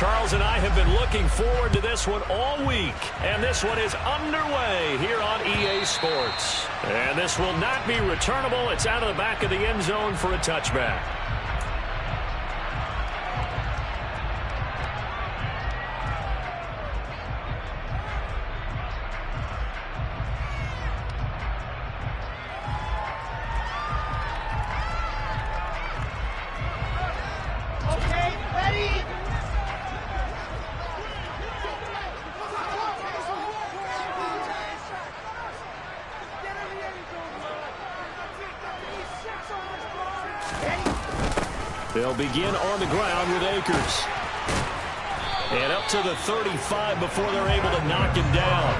Charles and I have been looking forward to this one all week, and this one is underway here on EA Sports. And this will not be returnable. It's out of the back of the end zone for a touchback. They'll begin on the ground with Akers. And up to the 35 before they're able to knock him down.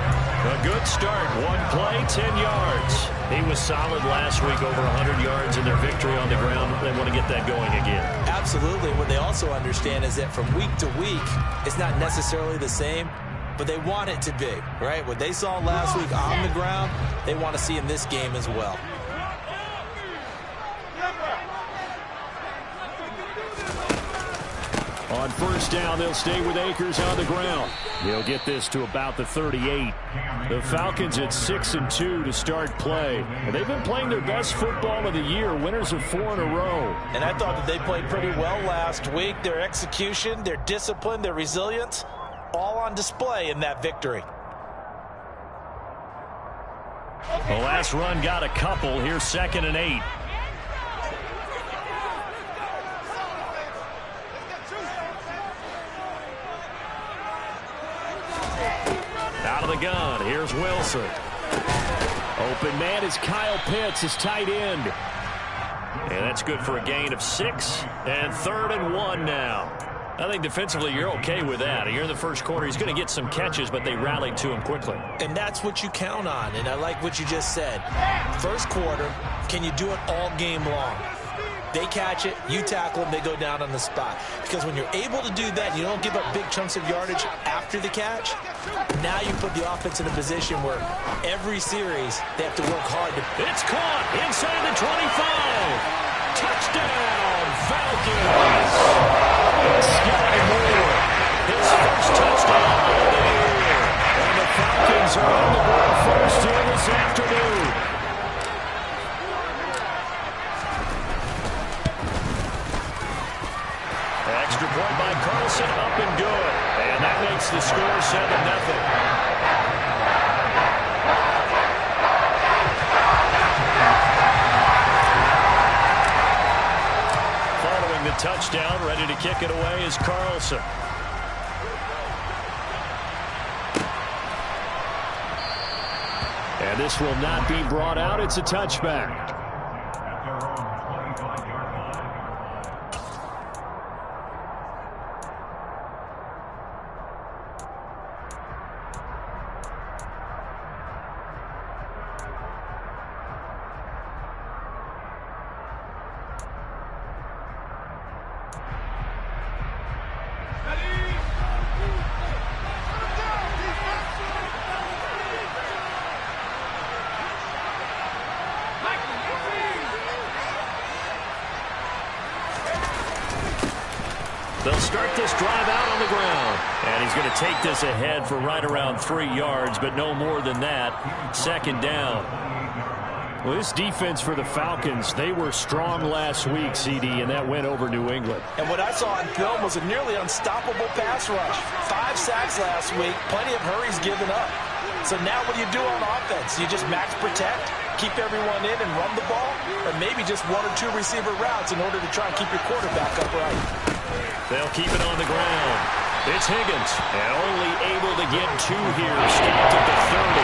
A good start. One play, 10 yards. He was solid last week, over 100 yards in their victory on the ground. They want to get that going again. Absolutely. What they also understand is that from week to week, it's not necessarily the same, but they want it to be, right? What they saw last week on the ground, they want to see in this game as well. On first down, they'll stay with Akers on the ground. He'll get this to about the 38. The Falcons at 6-2 to start play. And they've been playing their best football of the year, winners of 4 in a row. And I thought that they played pretty well last week. Their execution, their discipline, their resilience, all on display in that victory. The last run got a couple. Here's 2nd and 8. Out of the gun, here's Wilson. Open man is Kyle Pitts, his tight end. And that's good for a gain of 6. And 3rd and 1 now. I think defensively you're okay with that. Here in the first quarter, he's going to get some catches, but they rallied to him quickly. And that's what you count on, and I like what you just said. First quarter, can you do it all game long? They catch it, you tackle them, they go down on the spot. Because when you're able to do that, you don't give up big chunks of yardage after the catch. Now you put the offense in a position where every series they have to work hard to. It's caught inside the 25. Touchdown, Falcons. Sky Moore, his first touchdown of the year. And the Falcons are on the board first here this afternoon. Extra point by Carlson, up and good. And that makes the score 7-0. Following the touchdown, ready to kick it away is Carlson. And this will not be brought out. It's a touchback. They'll start this drive out on the ground. And he's going to take this ahead for right around 3 yards, but no more than that. 2nd down. Well, this defense for the Falcons, they were strong last week, CD, and that went over New England. And what I saw on film was a nearly unstoppable pass rush. 5 sacks last week, plenty of hurries given up. So now what do you do on offense? You just max protect, keep everyone in and run the ball, or maybe just 1 or 2 receiver routes in order to try and keep your quarterback upright. They'll keep it on the ground. It's Higgins, and only able to get 2 here, stopped at the 30.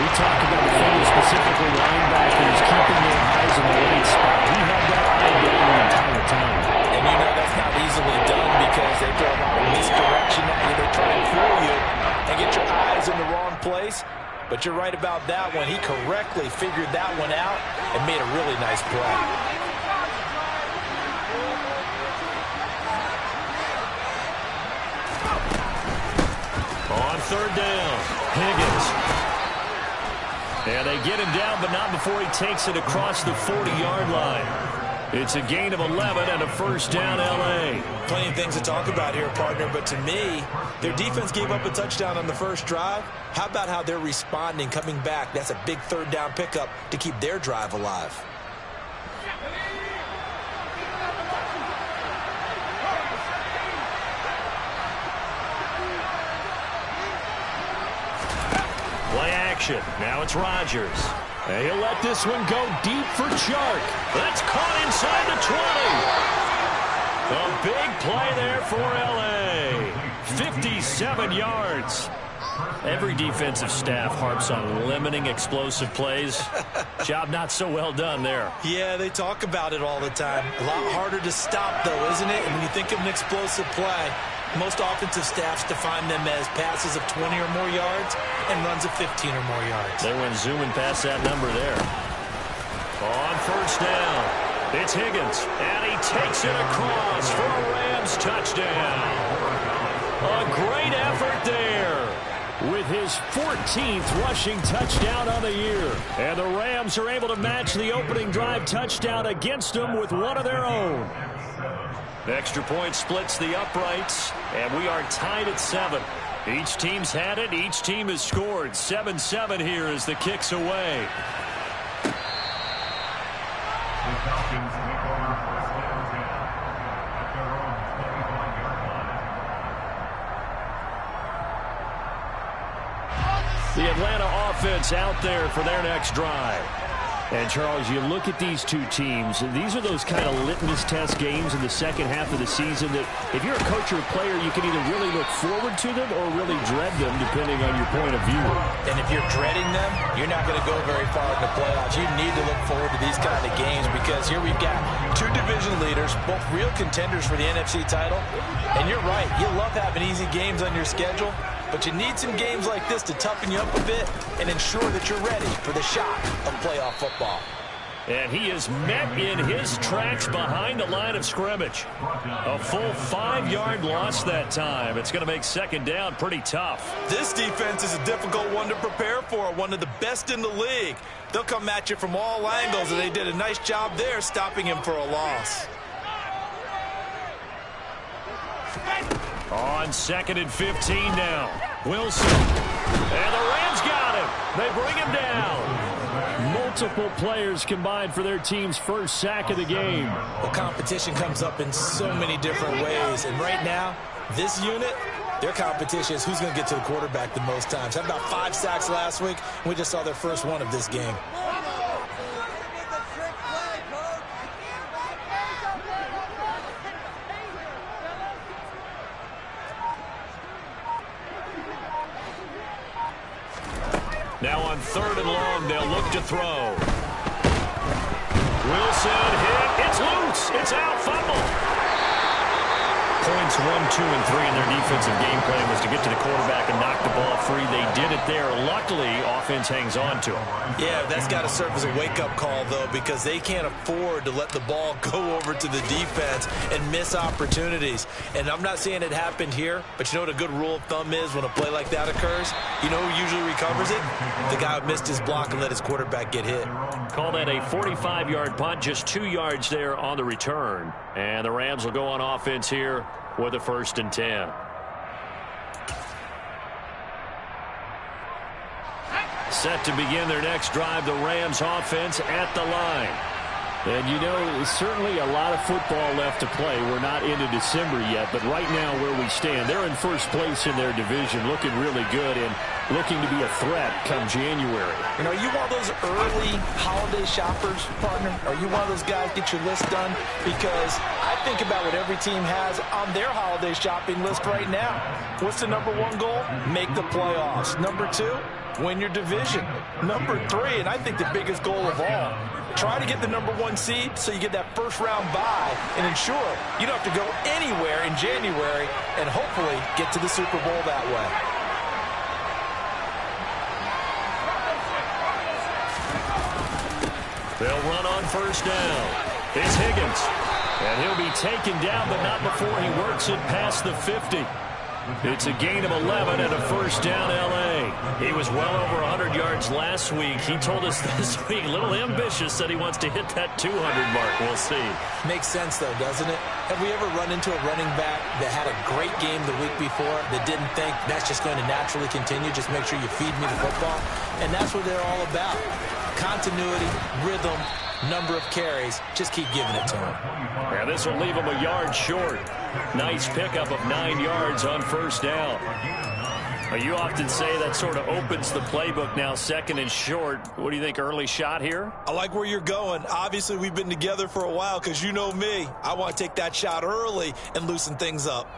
We talked about the Falcons, specifically linebackers, keeping their eyes in the right spot. We had that eye down the entire time. And you know that's not easily done because they throw a lot of misdirection at you. They try and fool you and get your eyes in the wrong place. But you're right about that one. He correctly figured that one out and made a really nice play. On 3rd down, Higgins. And they get him down, but not before he takes it across the 40-yard line. It's a gain of 11 and a first down, L.A. Plenty of things to talk about here, partner, but to me, their defense gave up a touchdown on the first drive. How about how they're responding, coming back? That's a big third down pickup to keep their drive alive. Play action. Now it's Rodgers. And he'll let this one go deep for Chark. That's caught inside the 20. A big play there for L.A. 57 yards. Every defensive staff harps on limiting explosive plays. Job not so well done there. Yeah, they talk about it all the time. A lot harder to stop, though, isn't it? And when you think of an explosive play, most offensive staffs define them as passes of 20 or more yards and runs of 15 or more yards. They went zooming past that number there. On first down, it's Higgins, and he takes it across for a Rams touchdown. A great effort there with his 14th rushing touchdown on the year. And the Rams are able to match the opening drive touchdown against them with one of their own. The extra point splits the uprights, and we are tied at 7. Each team's had it. Each team has scored. 7-7 here as the kick's away. The Atlanta offense out there for their next drive. And, Charles, you look at these two teams, these are those kind of litmus test games in the second half of the season that if you're a coach or a player, you can either really look forward to them or really dread them, depending on your point of view. And if you're dreading them, you're not going to go very far in the playoffs. You need to look forward to these kind of games because here we've got two division leaders, both real contenders for the NFC title. And you're right, you love having easy games on your schedule, but you need some games like this to toughen you up a bit and ensure that you're ready for the shock of playoff football. And he is met in his tracks behind the line of scrimmage. A full 5-yard loss that time. It's going to make second down pretty tough. This defense is a difficult one to prepare for, one of the best in the league. They'll come at you from all angles, and they did a nice job there stopping him for a loss. On 2nd and 15 now. Wilson. And the Rams got him. They bring him down. Multiple players combined for their team's first sack of the game. Well, competition comes up in so many different ways. And right now, this unit, their competition is who's going to get to the quarterback the most times. Had about 5 sacks last week. We just saw their first one of this game. Now on 3rd and long, they'll look to throw. Wilson hit. It's loose. It's out. Fumble. Points 1, 2, and 3 in their defensive game plan was to get to the quarterback and knock the ball free. They did it there. Luckily, offense hangs on to him. Yeah, that's got to serve as a wake-up call, though, because they can't afford to let the ball go over to the defense and miss opportunities. And I'm not saying it happened here, but you know what a good rule of thumb is when a play like that occurs? You know who usually recovers it? The guy who missed his block and let his quarterback get hit. Call that a 45-yard punt, just 2 yards there on the return. And the Rams will go on offense here with a 1st and 10. Set to begin their next drive, the Rams offense at the line. And, you know, certainly a lot of football left to play. We're not into December yet, but right now where we stand, they're in first place in their division, looking really good and looking to be a threat come January. You know, are you one of those early holiday shoppers, partner? Are you one of those guys get your list done? Because I think about what every team has on their holiday shopping list right now. What's the number 1 goal? Make the playoffs. Number 2, win your division. Number 3, and I think the biggest goal of all, try to get the number 1 seed so you get that first-round bye and ensure you don't have to go anywhere in January and hopefully get to the Super Bowl that way. They'll run on first down. It's Higgins. And he'll be taken down, but not before he works it past the 50. It's a gain of 11 and a first down, L.A. He was well over 100 yards last week. He told us this week, a little ambitious, said he wants to hit that 200 mark. We'll see. Makes sense, though, doesn't it? Have we ever run into a running back that had a great game the week before that didn't think that's just going to naturally continue? Just make sure you feed me the football. And that's what they're all about. Continuity, rhythm, number of carries. Just keep giving it to him. Yeah, this will leave him a yard short. Nice pickup of 9 yards on first down. You often say that sort of opens the playbook now, second and short. What do you think, early shot here? I like where you're going. Obviously, we've been together for a while because you know me. I want to take that shot early and loosen things up.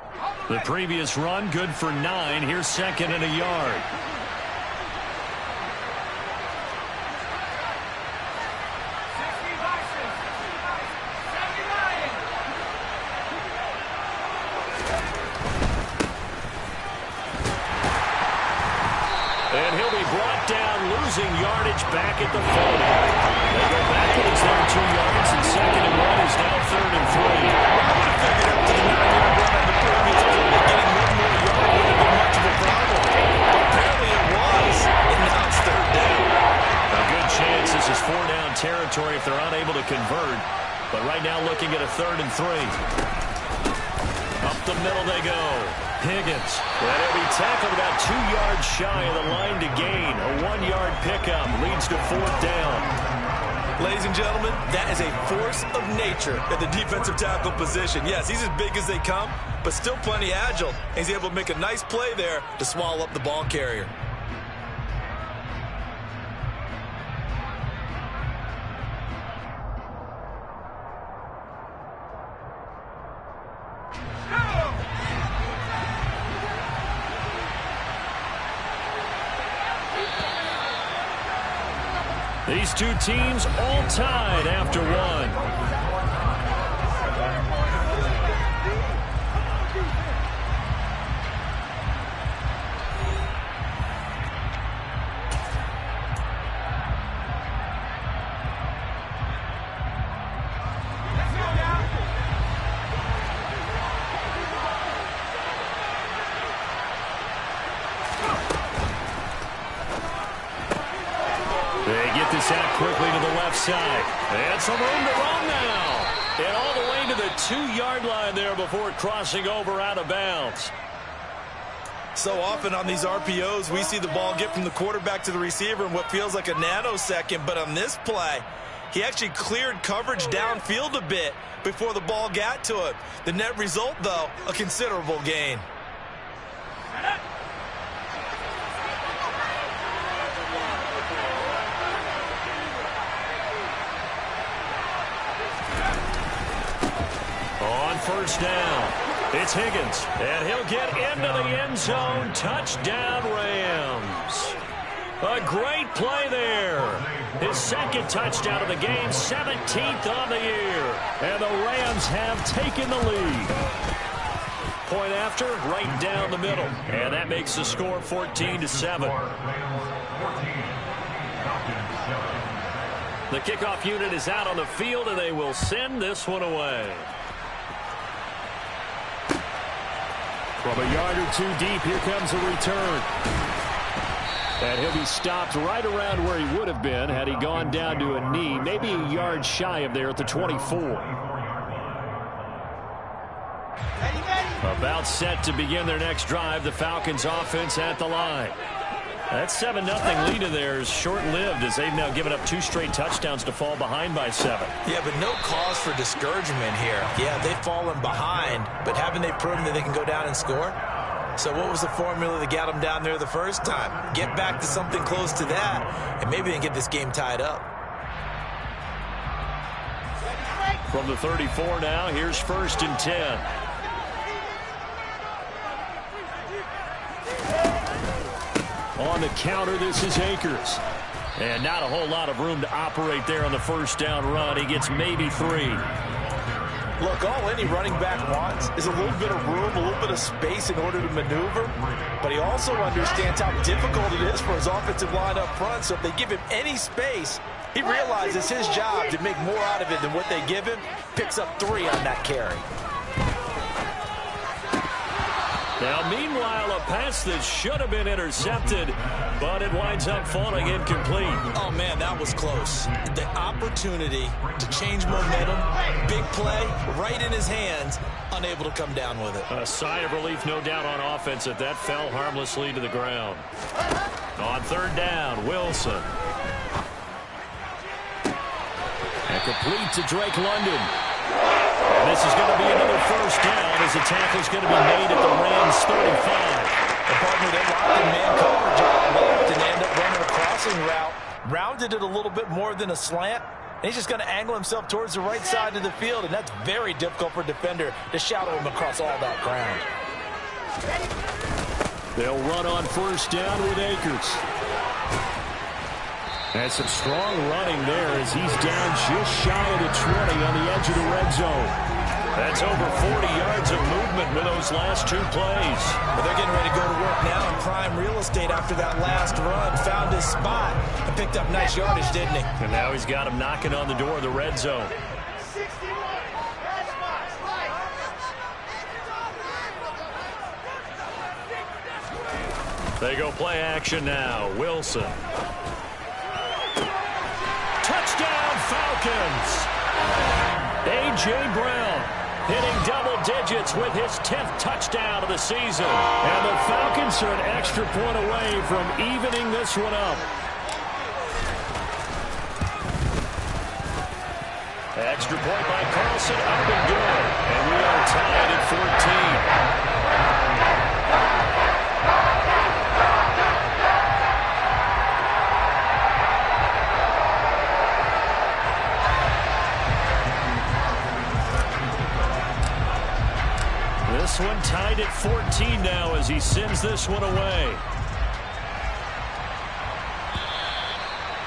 The previous run, good for 9. Here's second and a yard. And he'll be brought down, losing yardage back at the 40. They go backwards there 2 yards, and second and 1 is now third and 3. I would have figured up to the 9-yard run on the previous play. Getting one more yard wouldn't have been much of a problem. But apparently it was, and now it's third down. A good chance this is 4-down territory if they're unable to convert. But right now looking at a third and 3. Up the middle they go. Higgins. And he'll be tackled about 2 yards shy of the line to gain. A 1-yard pickup leads to fourth down. Ladies and gentlemen, that is a force of nature at the defensive tackle position. Yes, he's as big as they come, but still plenty agile. He's able to make a nice play there to swallow up the ball carrier. These two teams all tied after one. This out quickly to the left side. And some room to run now. And all the way to the 2-yard line there before crossing over out of bounds. So often on these RPOs, we see the ball get from the quarterback to the receiver in what feels like a nanosecond. But on this play, he actually cleared coverage downfield a bit before the ball got to him. The net result, though, a considerable gain. First down. It's Higgins, and he'll get into the end zone. Touchdown, Rams. A great play there. His second touchdown of the game, 17th on the year. And the Rams have taken the lead. Point after, right down the middle. And that makes the score 14-7. The kickoff unit is out on the field, and they will send this one away. From a yard or two deep, here comes a return. And he'll be stopped right around where he would have been had he gone down to a knee, maybe a yard shy of there at the 24. About set to begin their next drive, the Falcons offense at the line. That 7-0 lead of theirs short-lived as they've now given up 2 straight touchdowns to fall behind by 7. Yeah, but no cause for discouragement here. Yeah, they've fallen behind, but haven't they proven that they can go down and score? So what was the formula that got them down there the first time? Get back to something close to that, and maybe they can get this game tied up. From the 34 now, here's 1st and 10. On the counter, this is Akers. And not a whole lot of room to operate there on the first down run. He gets maybe 3. Look, all any running back wants is a little bit of room, a little bit of space in order to maneuver. But he also understands how difficult it is for his offensive line up front. So if they give him any space, he realizes his job to make more out of it than what they give him. Picks up 3 on that carry. Now, meanwhile, a pass that should have been intercepted, but it winds up falling incomplete. Oh, man, that was close. The opportunity to change momentum, big play, right in his hands, unable to come down with it. A sigh of relief, no doubt, on offense that fell harmlessly to the ground. On third down, Wilson. And complete to Drake London. And this is going to be another first down as the tackle is going to be made at the Rams' 35. The partner, they locked in man coverage out left and end up running a crossing route. Rounded it a little bit more than a slant. And he's just going to angle himself towards the right side of the field, and that's very difficult for a defender to shadow him across all that ground. They'll run on first down with Akers. And some strong running there as he's down just shy of the 20 on the edge of the red zone. That's over 40 yards of movement with those last two plays. Well, they're getting ready to go to work now in prime real estate after that last run. Found his spot and picked up nice yardage, didn't he? And now he's got him knocking on the door of the red zone. They go play action now. Wilson. Touchdown, Falcons. A.J. Brown hitting double digits with his 10th touchdown of the season. And the Falcons are an extra point away from evening this one up. Extra point by Carlson, up and good. And we are tied at 14. This one tied at 14 now as he sends this one away.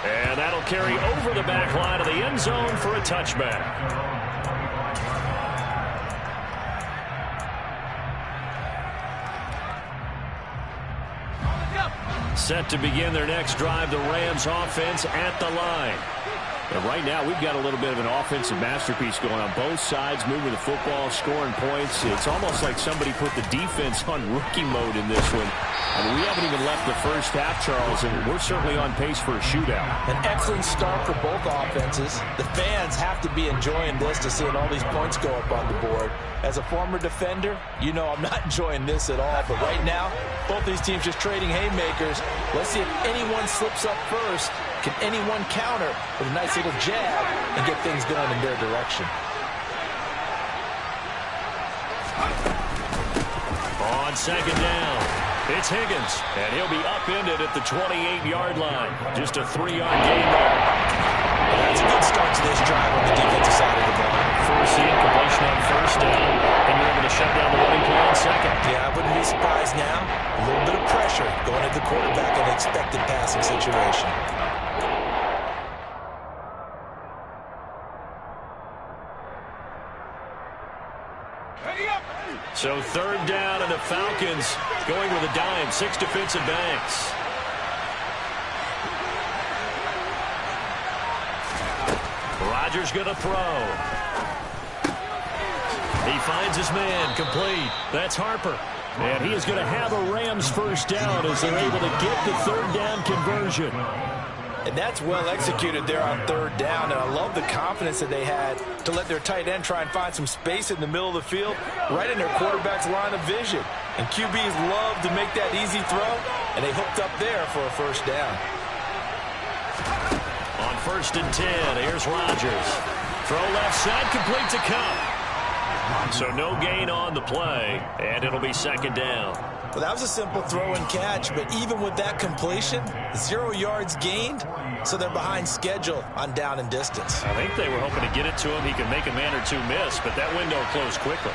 And that'll carry over the back line of the end zone for a touchback. Set to begin their next drive, the Rams offense at the line. And right now, we've got a little bit of an offensive masterpiece going on both sides, moving the football, scoring points. It's almost like somebody put the defense on rookie mode in this one. I mean, we haven't even left the first half, Charles, and we're certainly on pace for a shootout. An excellent start for both offenses. The fans have to be enjoying this to seeing all these points go up on the board. As a former defender, you know I'm not enjoying this at all. But right now, both these teams just trading haymakers. Let's see if anyone slips up first. Can anyone counter with a nice little jab and get things going in their direction? On second down, it's Higgins, and he'll be upended at the 28-yard line. Just a 3-yard gain there. That's a good start to this drive on the defensive side of the ball. First the incompletion on first down, and you're able to shut down the running play on second. Yeah, I wouldn't be surprised now. A little bit of pressure going at the quarterback in an expected passing situation. So third down, and the Falcons going with a dime. 6 defensive backs. Rodgers going to throw. He finds his man, complete. That's Harper. And he is going to have a Rams first down as they're able to get the third down conversion. And that's well executed there on third down. And I love the confidence that they had to let their tight end try and find some space in the middle of the field, right in their quarterback's line of vision. And QBs love to make that easy throw, and they hooked up there for a first down. On first and 10, here's Rodgers. Throw left side, complete to Kupp. So no gain on the play, and it'll be second down. Well, that was a simple throw and catch, but even with that completion, 0 yards gained, so they're behind schedule on down and distance. I think they were hoping to get it to him. He could make a man or two miss, but that window closed quickly.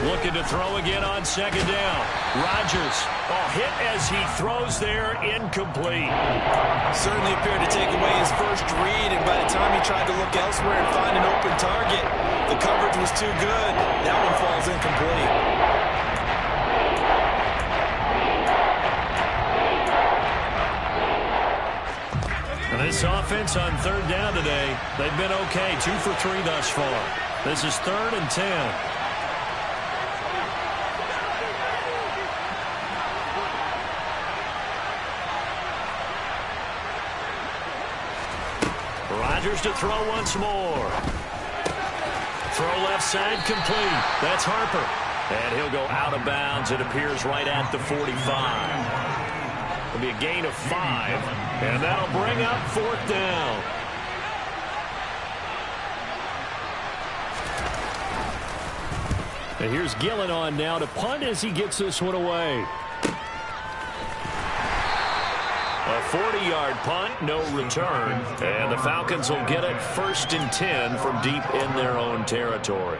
Looking to throw again on second down. Rodgers, hit as he throws there, incomplete. Certainly appeared to take away his first read, and by the time he tried to look elsewhere and find an open target, the coverage was too good. That one falls incomplete. And this this offense on third down today, they've been okay. 2 for 3 thus far. This is 3rd and 10. Rodgers to throw once more. Throw left side complete. That's Harper. And he'll go out of bounds. It appears right at the 45. It'll be a gain of 5. And that'll bring up 4th down. And here's Gillen on now to punt as he gets this one away. A 40-yard punt, no return. And the Falcons will get it 1st and 10 from deep in their own territory.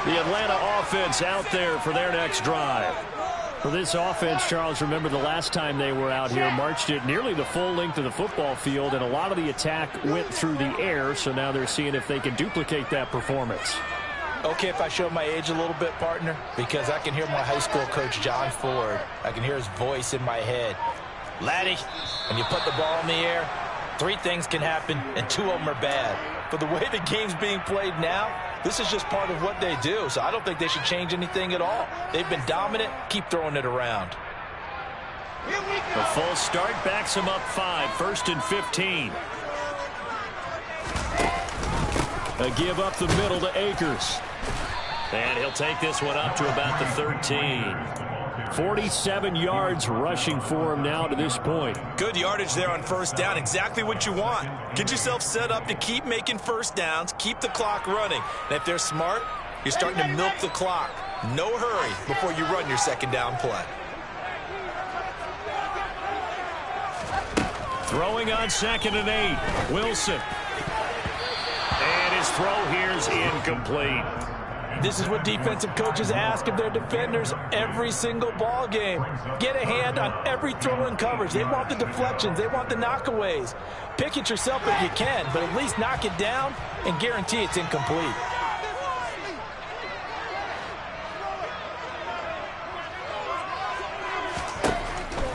The Atlanta offense out there for their next drive. For this offense, Charles, remember the last time they were out here, marched it nearly the full length of the football field, and a lot of the attack went through the air, so now they're seeing if they can duplicate that performance. Okay, if I show my age a little bit, partner, because I can hear my high school coach, John Ford. I can hear his voice in my head. Laddie, when you put the ball in the air, 3 things can happen, and 2 of them are bad. But the way the game's being played now, this is just part of what they do, so I don't think they should change anything at all. They've been dominant. Keep throwing it around. The full start backs him up 5, 1st and 15. A give up the middle to Akers. And he'll take this one up to about the 13. 47 yards rushing for him now to this point. Good yardage there on 1st down. Exactly what you want. Get yourself set up to keep making 1st downs. Keep the clock running. And if they're smart, you're starting to milk the clock. No hurry before you run your 2nd down play. Throwing on 2nd and 8. Wilson. And his throw here is incomplete. This is what defensive coaches ask of their defenders every single ball game. Get a hand on every throw in coverage. They want the deflections. They want the knockaways. Pick it yourself if you can, but at least knock it down and guarantee it's incomplete.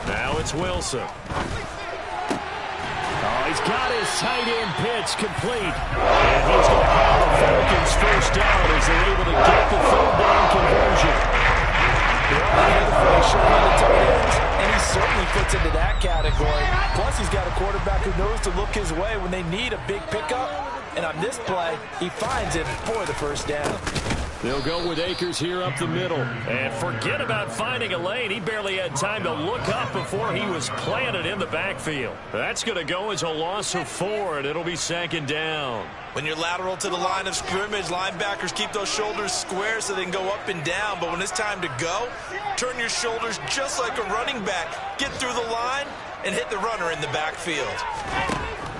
Now it's Wilson. He's got his tight end pitch complete. And he's going to have the Falcons 1st down as they're able to get the 3rd down conversion. They already have the play short on the tight ends, and he certainly fits into that category. Plus, he's got a quarterback who knows to look his way when they need a big pickup. And on this play, he finds it for the 1st down. They'll go with Akers here up the middle. And forget about finding a lane. He barely had time to look up before he was planted in the backfield. That's going to go as a loss of 4, and it'll be 2nd down. When you're lateral to the line of scrimmage, linebackers keep those shoulders square so they can go up and down. But when it's time to go, turn your shoulders just like a running back. Get through the line and hit the runner in the backfield.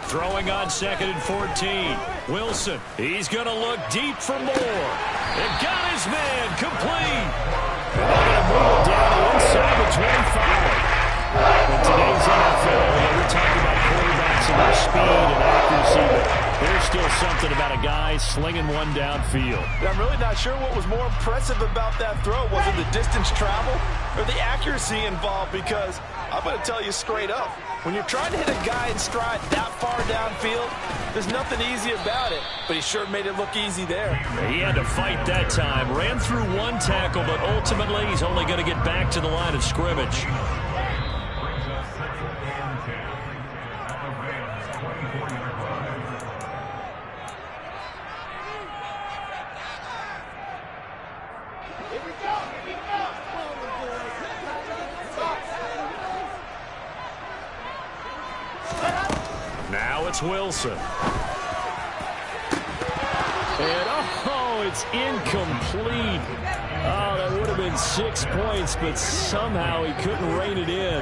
Throwing on 2nd and 14. Wilson, he's going to look deep for more. And got his man complete. And they're going to move it down inside the 25. In today's NFL, we're talking about quarterbacks and their speed and accuracy, but there's still something about a guy slinging one downfield. I'm really not sure what was more impressive about that throw. Was it the distance travel or the accuracy involved? Because I'm going to tell you straight up, when you're trying to hit a guy in stride that far downfield, there's nothing easy about it, but he sure made it look easy there. He had to fight that time. Ran through one tackle, but ultimately he's only going to get back to the line of scrimmage. Now it's Wilson. And, it's incomplete. Oh, that would have been 6 points, but somehow he couldn't rein it in.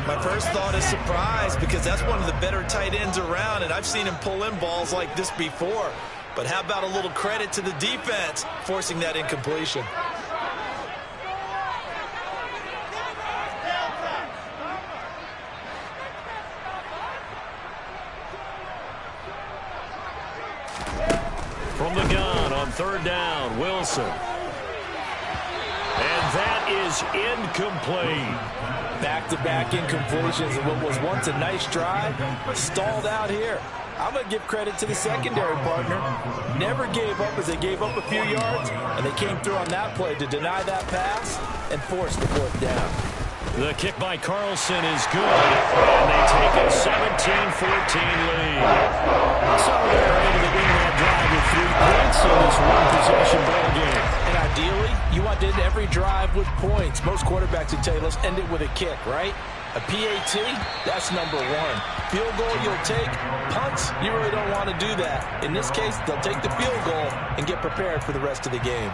My first thought is surprise, because that's one of the better tight ends around, and I've seen him pull in balls like this before. But how about a little credit to the defense forcing that incompletion? From the gun on 3rd down, Wilson. is incomplete. Back-to-back incompletions of what was once a nice drive, stalled out here. I'm going to give credit to the secondary partner. Never gave up as they gave up a few yards, and they came through on that play to deny that pass and force the fourth down. The kick by Carlson is good, and they take a 17-14 lead. So they're able to win that drive with 3 points in this one-possession ball game. And ideally, you want to end every drive with points. Most quarterbacks would tell you, let's end it with a kick, right? A PAT, that's number 1. Field goal you'll take. Punts, you really don't want to do that. In this case, they'll take the field goal and get prepared for the rest of the game.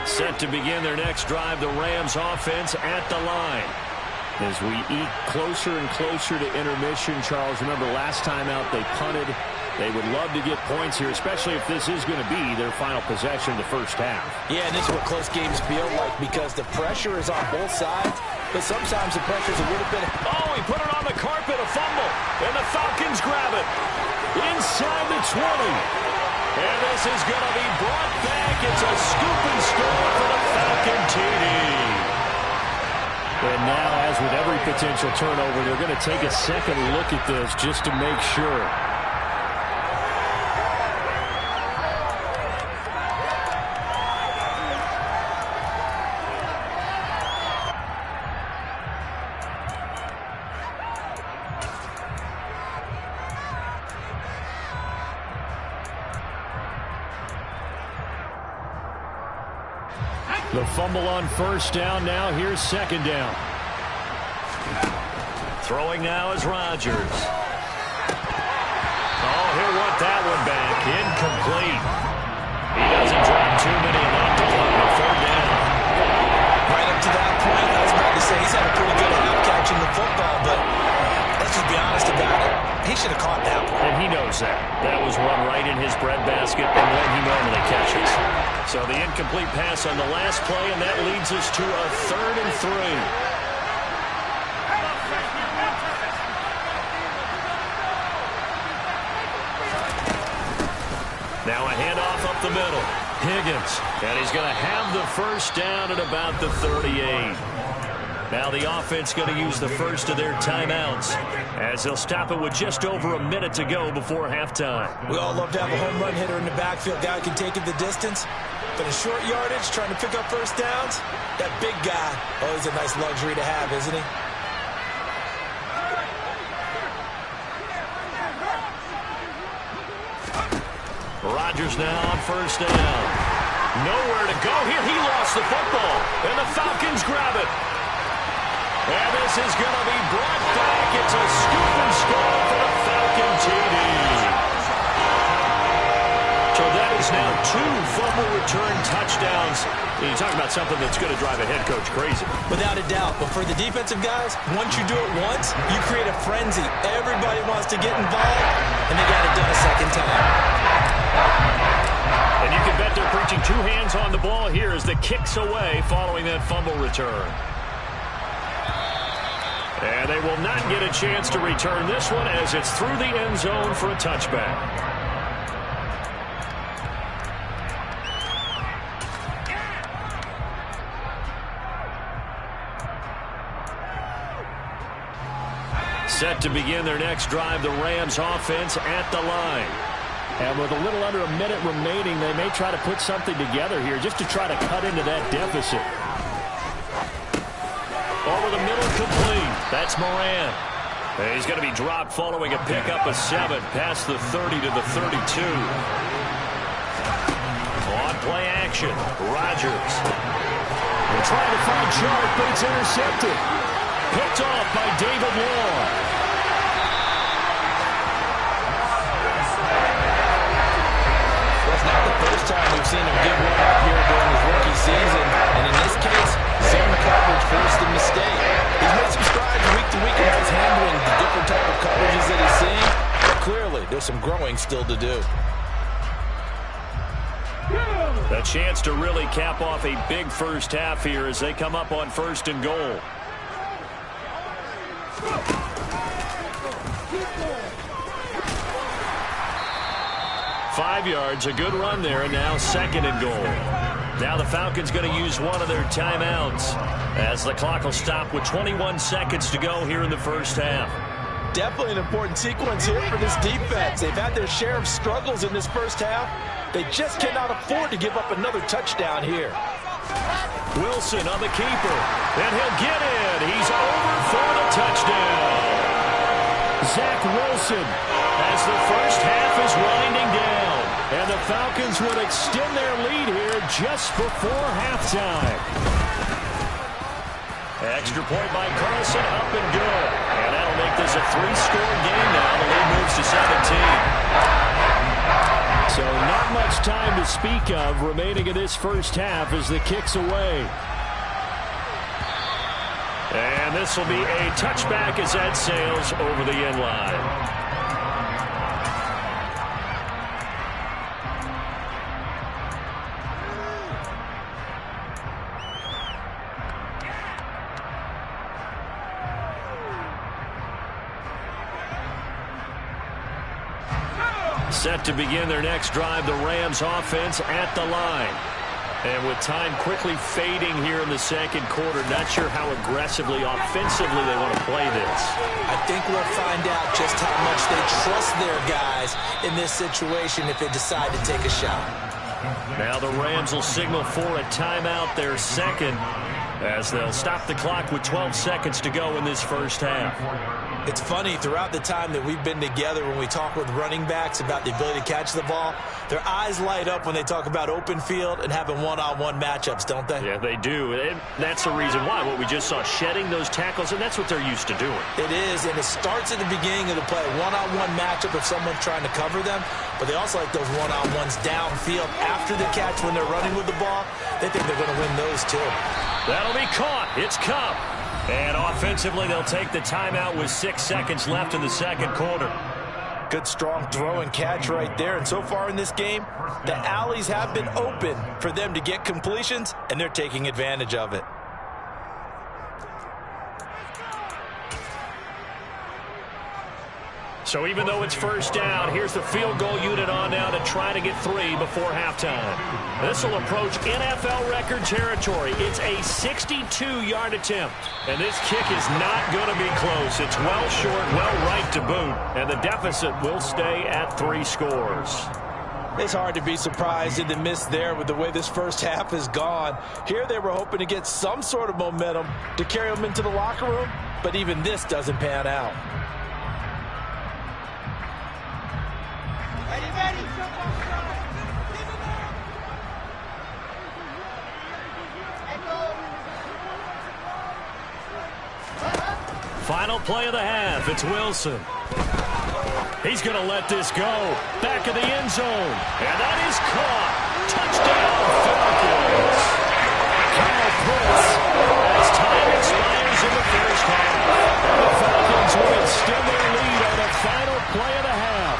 Set to begin their next drive, the Rams offense at the line. As we eat closer and closer to intermission, Charles, remember last time out they punted. They would love to get points here, especially if this is going to be their final possession of the first half. Yeah, and this is what close games feel like because the pressure is on both sides, but sometimes the pressure is a little bit... Oh, he put it on the carpet, a fumble, and the Falcons grab it inside the 20. And this is going to be brought back. It's a scoop and score for the Falcon TD. And now, as with every potential turnover, they're going to take a second look at this just to make sure. The fumble on first down. Now here's second down. Throwing now is Rodgers. Oh, he'll want that one back. Incomplete. He doesn't drop too many in that deployment. Third down. Right up to that point, I was about to say he's had a pretty good half catching the football, but let's just be honest about it. He should have caught that one. And he knows that. That was one right in his breadbasket and one he normally catches. So the incomplete pass on the last play, and that leads us to a 3rd and 3. Now a handoff up the middle. Higgins, and he's going to have the first down at about the 38. Now the offense going to use the first of their timeouts as they'll stop it with just over a minute to go before halftime. We all love to have a home run hitter in the backfield. Guy who can take it the distance. But in short yardage, trying to pick up first downs, that big guy, oh, he's a nice luxury to have, isn't he? Rodgers now on first down. Nowhere to go here. He lost the football, and the Falcons grab it. And this is going to be brought back. It's a scoop and score for the Falcon TD. So that is now 2 fumble return touchdowns. You talk about something that's going to drive a head coach crazy. Without a doubt. But for the defensive guys, once you do it once, you create a frenzy. Everybody wants to get involved, and they got it done a second time. And you can bet they're preaching 2 hands on the ball here as the kick's away following that fumble return. And they will not get a chance to return this one as it's through the end zone for a touchback. Set to begin their next drive, the Rams offense at the line. And with a little under a minute remaining, they may try to put something together here just to try to cut into that deficit. Over the middle, complete. That's Moran. And he's going to be dropped following a pickup of 7 past the 30 to the 32. On play action, Rodgers. They're trying to find Chark, but it's intercepted. Picked off by David Long. It's not the first time we've seen him give one up here during his rookie season. And in this case, zone coverage forced the mistake. He's made some strides week to week in his handling the different type of coverages that he's seeing. But clearly, there's some growing still to do. A chance to really cap off a big first half here as they come up on 1st and goal. 5 yards, a good run there, and now 2nd and goal. Now the Falcons going to use one of their timeouts as the clock will stop with 21 seconds to go here in the first half. Definitely an important sequence here for this defense. They've had their share of struggles in this first half. They just cannot afford to give up another touchdown here. Wilson on the keeper, and he'll get in. He's over for the touchdown. Zach Wilson as the first half is winding down. And the Falcons would extend their lead here just before halftime. Extra point by Carlson, up and good. And that'll make this a 3-score game now. The lead moves to 17. So not much time to speak of remaining in this first half as the kick's away. And this will be a touchback as that sails over the end line. Set to begin their next drive, the Rams offense at the line. And with time quickly fading here in the second quarter, not sure how aggressively, offensively they want to play this. I think we'll find out just how much they trust their guys in this situation if they decide to take a shot. Now the Rams will signal for a timeout, their second, as they'll stop the clock with 12 seconds to go in this first half. It's funny, throughout the time that we've been together, when we talk with running backs about the ability to catch the ball, their eyes light up when they talk about open field and having one-on-one matchups, don't they? Yeah, they do. And that's the reason why. What we just saw, shedding those tackles, and that's what they're used to doing. It is, and it starts at the beginning of the play. One-on-one matchup if someone's trying to cover them, but they also like those one-on-ones downfield after the catch when they're running with the ball. They think they're going to win those too. That'll be caught. It's Kupp. And offensively, they'll take the timeout with 6 seconds left in the second quarter. Good, strong throw and catch right there. And so far in this game, the alleys have been open for them to get completions, and they're taking advantage of it. So even though it's first down, here's the field goal unit on now to try to get 3 before halftime. This will approach NFL record territory. It's a 62-yard attempt. And this kick is not going to be close. It's well short, well right to boot. And the deficit will stay at 3 scores. It's hard to be surprised in the miss there with the way this first half has gone. Here they were hoping to get some sort of momentum to carry them into the locker room, but even this doesn't pan out. Final play of the half. It's Wilson. He's going to let this go. Back of the end zone. And that is caught. Touchdown, Falcons. Kyle Pitts, as time expires in the first half, the Falcons will extend their lead on the final play of the half.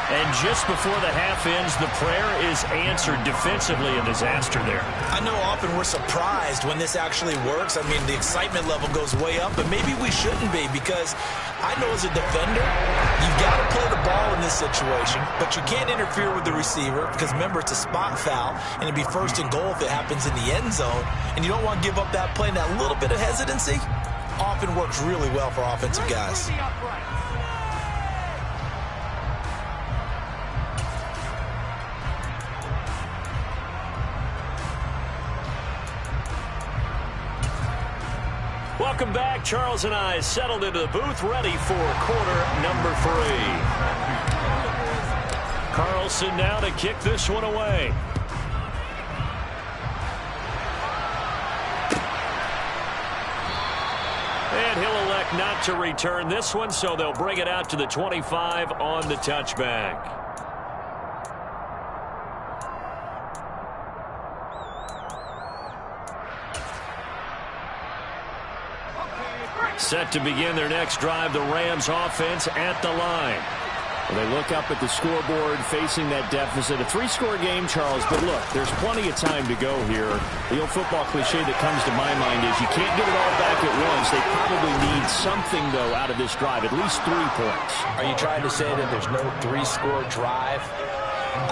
And just before the half ends, the prayer is answered defensively. A disaster there. I know often we're surprised when this actually works. I mean, the excitement level goes way up, but maybe we shouldn't be, because I know as a defender, you've got to play the ball in this situation, but you can't interfere with the receiver because, remember, it's a spot foul, and it'd be 1st and goal if it happens in the end zone, and you don't want to give up that play. And that little bit of hesitancy often works really well for offensive guys. Welcome back. Charles and I settled into the booth, ready for quarter number 3. Carlson now to kick this one away. And he'll elect not to return this one, so they'll bring it out to the 25 on the touchback. Set to begin their next drive, the Rams offense at the line. Well, they look up at the scoreboard facing that deficit. A 3-score game, Charles, but look, there's plenty of time to go here. The old football cliche that comes to my mind is you can't get it all back at once. They probably need something, though, out of this drive, at least 3 points. Are you trying to say that there's no 3-score drive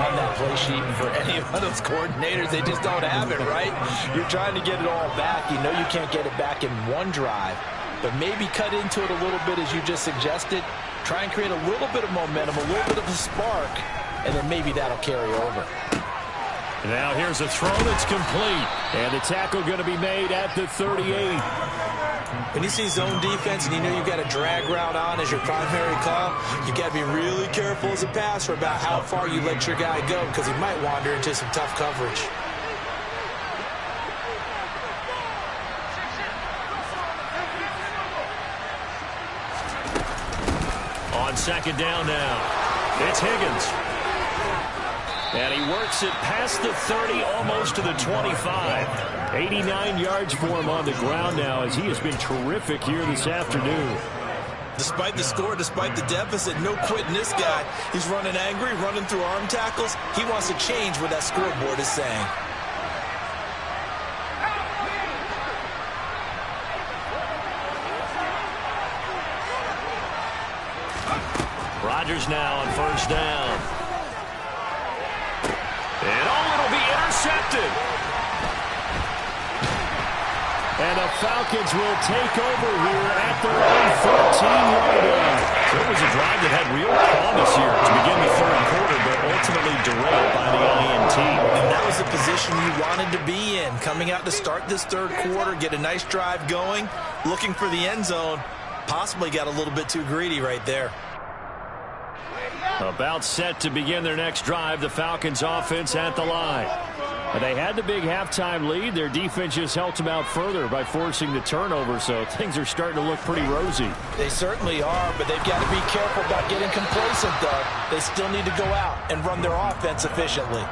on that play sheet for any of those coordinators? They just don't have it, right? You're trying to get it all back. You know you can't get it back in one drive, but maybe cut into it a little bit as you just suggested. Try and create a little bit of momentum, a little bit of a spark, and then maybe that'll carry over. Now here's a throw that's complete. And the tackle going to be made at the 38. When you see zone defense and you know you've got a drag route on as your primary call, you got to be really careful as a passer about how far you let your guy go because he might wander into some tough coverage. On second down now, it's Higgins. And he works it past the 30, almost to the 25. 89 yards for him on the ground now as he has been terrific here this afternoon. Despite the score, despite the deficit, no quitting this guy. He's running angry, running through arm tackles. He wants to change what that scoreboard is saying. Rodgers now on first down. And it'll be intercepted. And the Falcons will take over here at their own 14-yard line. So it was a drive that had real promise here to begin the third quarter, but ultimately derailed by the INT. And that was the position you wanted to be in. Coming out to start this third quarter, get a nice drive going, looking for the end zone. Possibly got a little bit too greedy right there. About set to begin their next drive, the Falcons offense at the line. And they had the big halftime lead. Their defense just helped them out further by forcing the turnover, so things are starting to look pretty rosy. They certainly are, but they've got to be careful about getting complacent, though. They still need to go out and run their offense efficiently.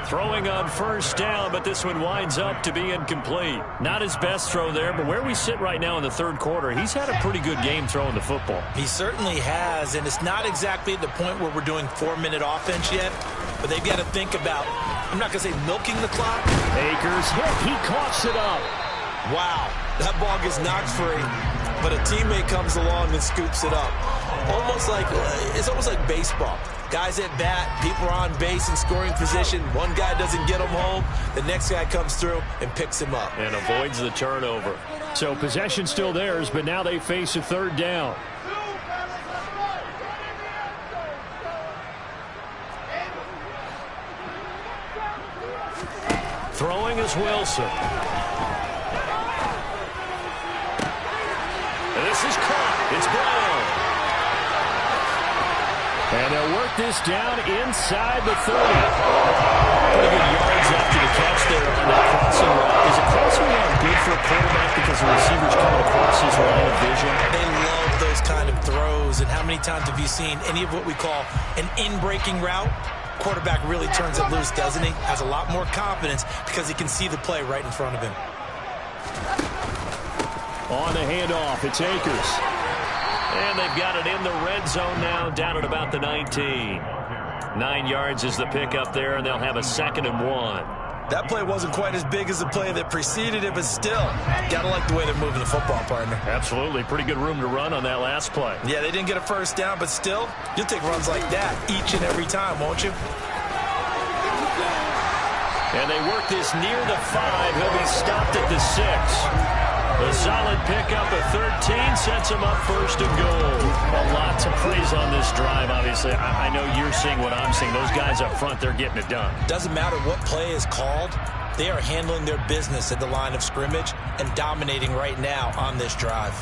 Throwing on first down, but this one winds up to be incomplete. Not his best throw there, but where we sit right now in the third quarter, he's had a pretty good game throwing the football. He certainly has, and it's not exactly at the point where we're doing 4-minute offense yet, but they've got to think about, I'm not going to say milking the clock. Akers hit, he coughs it up. Wow, that ball gets knocked free, but a teammate comes along and scoops it up. It's almost like baseball. Guys at bat, people are on base in scoring position. One guy doesn't get him home. The next guy comes through and picks him up. And avoids the turnover. So possession still theirs, but now they face a third down. Throwing is Wilson. And this is caught. It's Brown. And they'll work this down inside the 30. Pretty good yards after the catch there on that crossing route. Is a crossing route good for a quarterback because the receiver's coming across his line of vision? They love those kind of throws. And how many times have you seen any of what we call an in-breaking route? Quarterback really turns it loose, doesn't he? Has a lot more confidence because he can see the play right in front of him. On the handoff, it's Akers. And they've got it in the red zone now, down at about the 19. 9 yards is the pickup there, and they'll have a 2nd and 1. That play wasn't quite as big as the play that preceded it, but still, gotta like the way they're moving the football, partner. Absolutely. Pretty good room to run on that last play. Yeah, they didn't get a first down, but still, you'll take runs like that each and every time, won't you? And they work this near the 5. He'll be stopped at the 6. A solid pickup of 13 sets him up 1st and goal. A lot to praise on this drive, obviously. I know you're seeing what I'm seeing. Those guys up front, they're getting it done. Doesn't matter what play is called. They are handling their business at the line of scrimmage and dominating right now on this drive.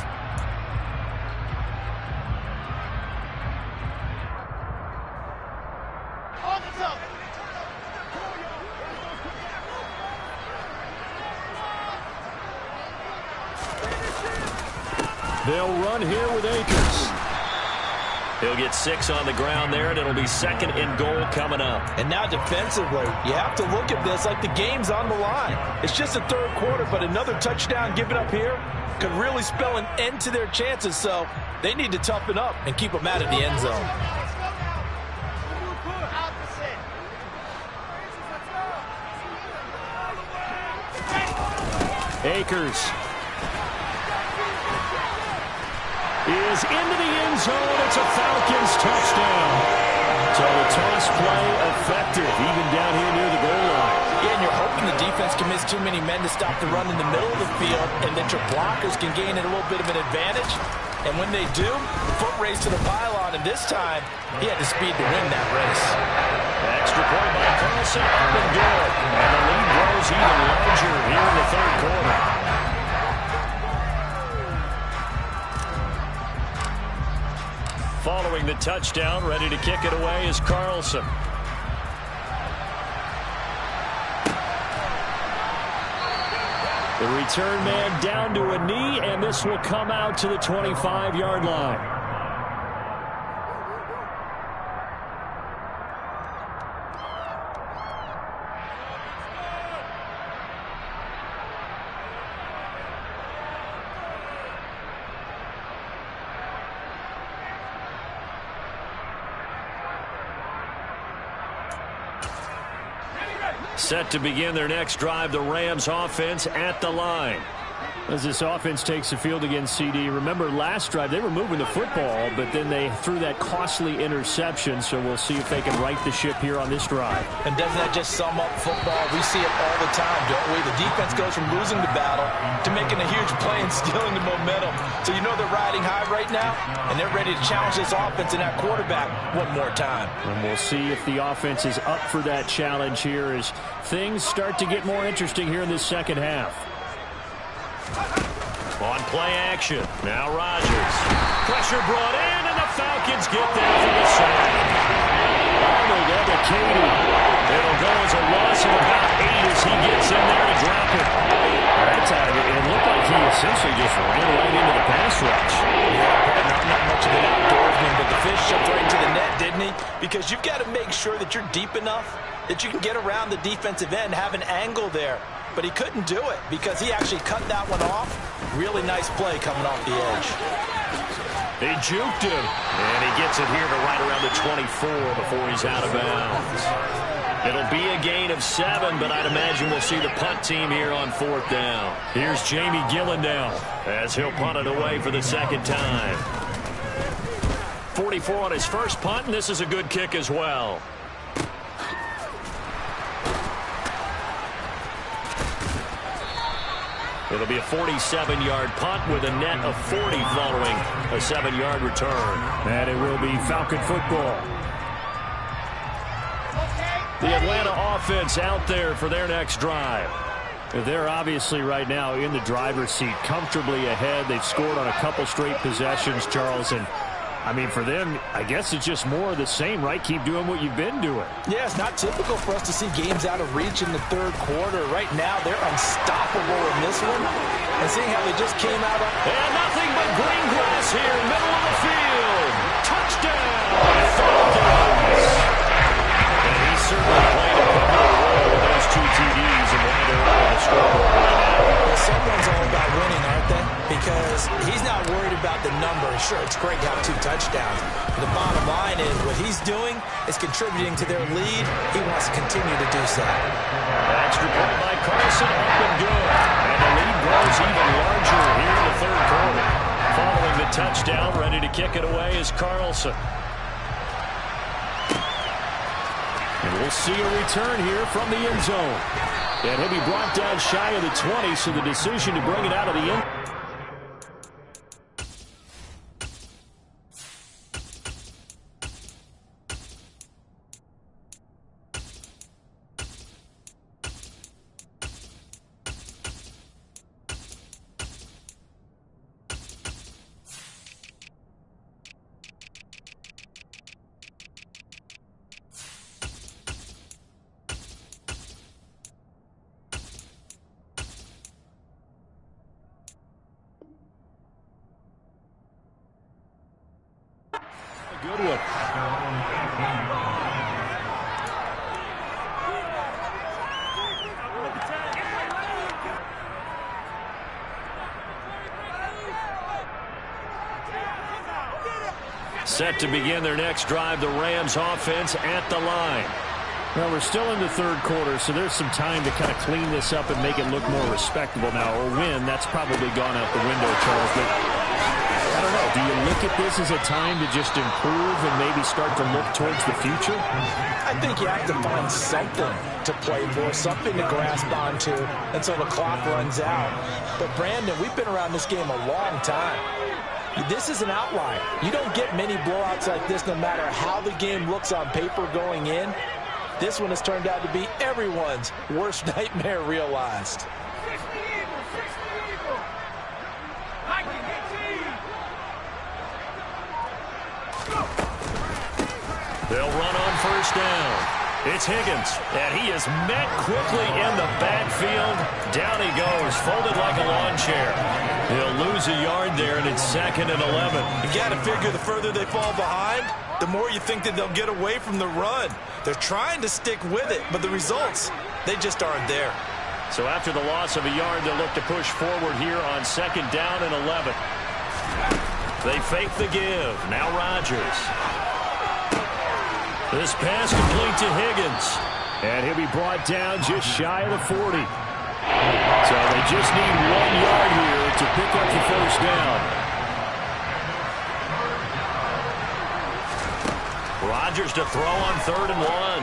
They'll run here with Akers. He'll get 6 on the ground there, and it'll be 2nd and goal coming up. And now defensively, you have to look at this like the game's on the line. It's just the third quarter, but another touchdown given up here could really spell an end to their chances, so they need to toughen up and keep them out of the end zone. Akers is into the end zone. It's a Falcons touchdown. So the toss play effective, even down here near the goal line. Yeah, and you're hoping the defense can miss too many men to stop the run in the middle of the field, and that your blockers can gain a little bit of an advantage. And when they do, foot race to the pylon, and this time, he had the speed to win that race. Extra point by Carlson, up and good. And the lead grows even larger here in the third quarter. Following the touchdown, ready to kick it away is Carlson. The return man down to a knee, and this will come out to the 25-yard line. Set to begin their next drive, the Rams offense at the line. As this offense takes the field against CD, remember last drive they were moving the football, but then they threw that costly interception, so we'll see if they can right the ship here on this drive. And doesn't that just sum up football? We see it all the time, don't we? The defense goes from losing the battle to making a huge play and stealing the momentum. So you know they're riding high right now, and they're ready to challenge this offense and that quarterback one more time. And we'll see if the offense is up for that challenge here as things start to get more interesting here in this second half. On play action, now Rodgers. Pressure brought in, and the Falcons get there for the sack. Arnold Ebiketie. It'll go as a loss of about 8 as he gets in there to drop it. That time, it looked like he essentially just ran right into the pass rush. Yeah, not much of an outdoorsman, but the fish jumped right into the net, didn't he? Because you've got to make sure that you're deep enough that you can get around the defensive end, have an angle there. But he couldn't do it because he actually cut that one off. Really nice play coming off the edge. They juked him, and he gets it here to right around the 24 before he's out of bounds. It'll be a gain of 7, but I'd imagine we'll see the punt team here on 4th down. Here's Jamie Gillen now as he'll punt it away for the second time. 44 on his first punt, and this is a good kick as well. It'll be a 47-yard punt with a net of 40 following a 7-yard return. And it will be Falcon football. The Atlanta offense out there for their next drive. They're obviously right now in the driver's seat, comfortably ahead. They've scored on a couple straight possessions, Charles, and I mean, for them, I guess it's just more of the same, right? Keep doing what you've been doing. Yeah, it's not typical for us to see games out of reach in the third quarter. Right now, they're unstoppable in this one. And seeing how they just came out of... And nothing but green grass here, middle of the field. Touchdown, Falcons. And he certainly played a pivotal role with those 2 TDs and why they're on the scoreboard right now. Well, someone's all about winning, aren't they? Because he's not worried about the number. Sure, it's great to have 2 touchdowns. But the bottom line is what he's doing is contributing to their lead. He wants to continue to do so. Extra point by Carlson, up and good. And the lead grows even larger here in the third quarter. Following the touchdown, ready to kick it away is Carlson. And we'll see a return here from the end zone. And he'll be brought down shy of the 20, so the decision to bring it out of the end. Good one. Set to begin their next drive, the Rams offense at the line. Well, we're still in the third quarter, so there's some time to kind of clean this up and make it look more respectable now. Or win, that's probably gone out the window, Charles. But I don't know. Do you look at this as a time to just improve and maybe start to look towards the future? I think you have to find something to play for, something to grasp onto until the clock runs out. But, Brandon, we've been around this game a long time. This is an outlier. You don't get many blowouts like this no matter how the game looks on paper going in. This one has turned out to be everyone's worst nightmare realized. They'll run on first down. It's Higgins, and he is met quickly in the backfield. Down he goes, folded like a lawn chair. He'll lose a yard there, and it's 2nd and 11. You got to figure the further they fall behind, the more you think that they'll get away from the run. They're trying to stick with it, but the results, they just aren't there. So after the loss of a yard, they'll look to push forward here on 2nd down and 11. They fake the give. Now Rodgers. This pass complete to Higgins. And he'll be brought down just shy of the 40. So they just need 1 yard here to pick up the first down. Rodgers to throw on 3rd and 1.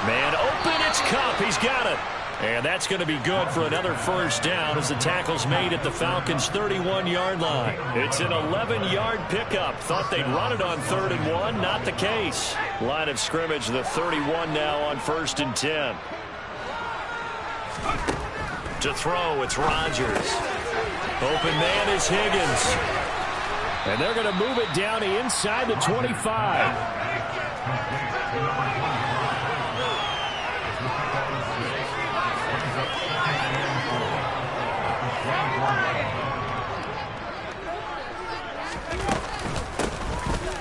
Man open, it's Kupp. He's got it. And that's going to be good for another first down as the tackle's made at the Falcons' 31-yard line. It's an 11-yard pickup. Thought they'd run it on 3rd and 1. Not the case. Line of scrimmage, the 31 now on 1st and 10. To throw, it's Rodgers. Open man is Higgins. And they're going to move it down inside the 25.